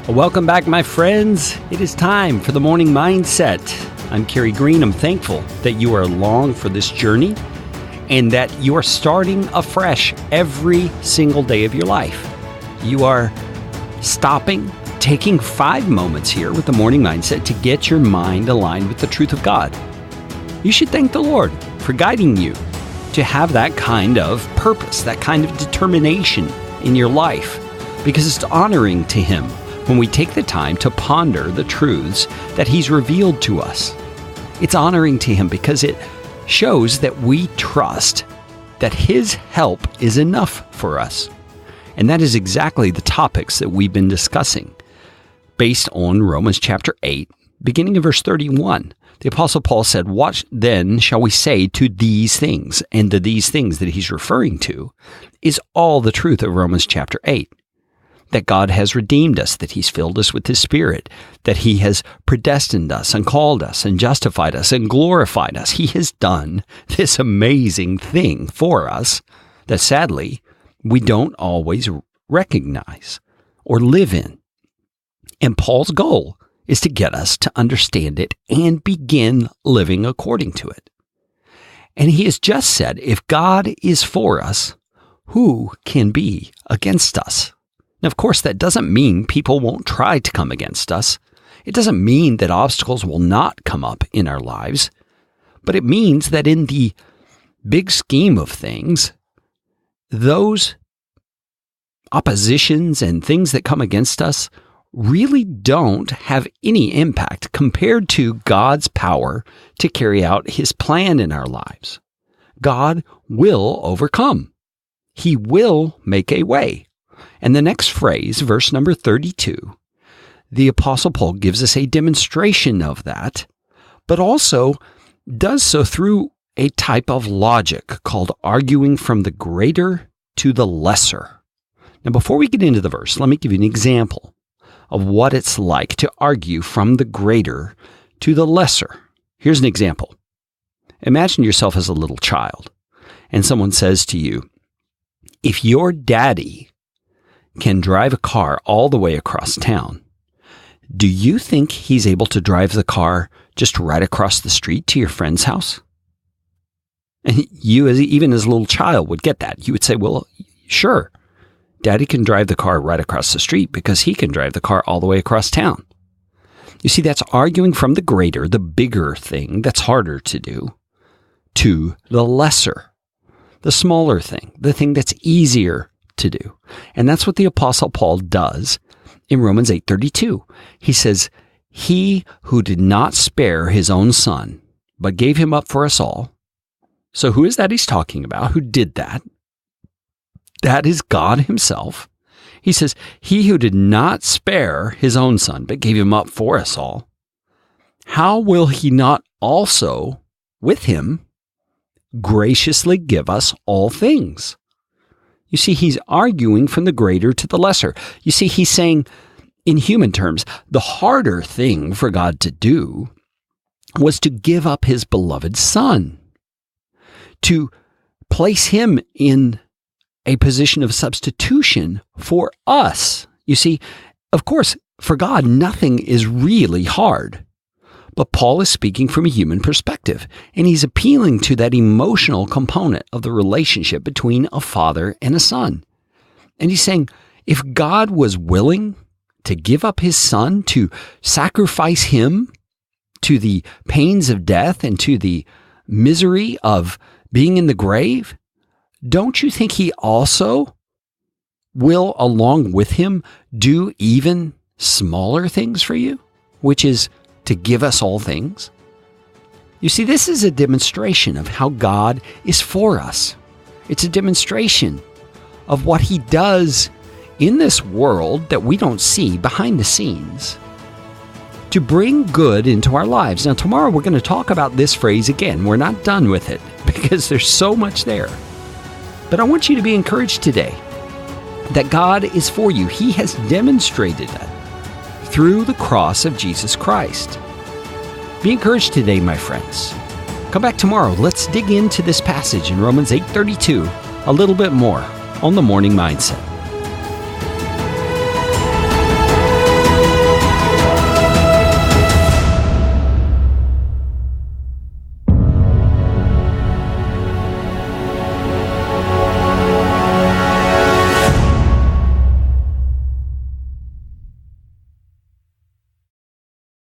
Welcome back, my friends. It is time for the Morning Mindset. I'm Kerry Green. I'm thankful that you are along for this journey and that you are starting afresh every single day of your life. You are stopping, taking 5 moments here with the Morning Mindset to get your mind aligned with the truth of God. You should thank the Lord for guiding you to have that kind of purpose, that kind of determination in your life, because it's honoring to Him when we take the time to ponder the truths that He's revealed to us. It's honoring to Him because it shows that we trust that His help is enough for us. And that is exactly the topics that we've been discussing based on Romans chapter 8, beginning in verse 31. The Apostle Paul said, "What then shall we say to these things?" And the these things that he's referring to is all the truth of Romans chapter 8. That God has redeemed us, that He's filled us with His Spirit, that He has predestined us and called us and justified us and glorified us. He has done this amazing thing for us that sadly we don't always recognize or live in. And Paul's goal is to get us to understand it and begin living according to it. And he has just said, if God is for us, who can be against us? Now, of course, that doesn't mean people won't try to come against us. It doesn't mean that obstacles will not come up in our lives. But it means that in the big scheme of things, those oppositions and things that come against us really don't have any impact compared to God's power to carry out His plan in our lives. God will overcome. He will make a way. And the next phrase, verse number 32, the Apostle Paul gives us a demonstration of that, but also does so through a type of logic called arguing from the greater to the lesser. Now, before we get into the verse, let me give you an example of what it's like to argue from the greater to the lesser. Here's an example. Imagine yourself as a little child, and someone says to you, if your daddy can drive a car all the way across town, do you think he's able to drive the car just right across the street to your friend's house? And you, even as a little child, would get that. You would say, well, sure, Daddy can drive the car right across the street because he can drive the car all the way across town. You see, that's arguing from the greater, the bigger thing that's harder to do, to the lesser, the smaller thing, the thing that's easier to do. And that's what the Apostle Paul does in Romans 8:32. He says, he who did not spare his own son, but gave him up for us all. So who is that he's talking about? Who did that? That is God Himself. He says, he who did not spare his own son, but gave him up for us all, how will He not also with Him graciously give us all things? You see, he's arguing from the greater to the lesser. You see, he's saying, in human terms, the harder thing for God to do was to give up His beloved Son, to place Him in a position of substitution for us. You see, of course, for God, nothing is really hard. But Paul is speaking from a human perspective, and he's appealing to that emotional component of the relationship between a father and a son. And he's saying, if God was willing to give up His Son, to sacrifice Him to the pains of death and to the misery of being in the grave, don't you think He also will, along with Him, do even smaller things for you, which is to give us all things? You see, this is a demonstration of how God is for us. It's a demonstration of what He does in this world that we don't see behind the scenes to bring good into our lives. Now, tomorrow we're going to talk about this phrase again. We're not done with it because there's so much there. But I want you to be encouraged today that God is for you. He has demonstrated that through the cross of Jesus Christ. Be encouraged today, my friends. Come back tomorrow. Let's dig into this passage in Romans 8:32 a little bit more on the Morning Mindset.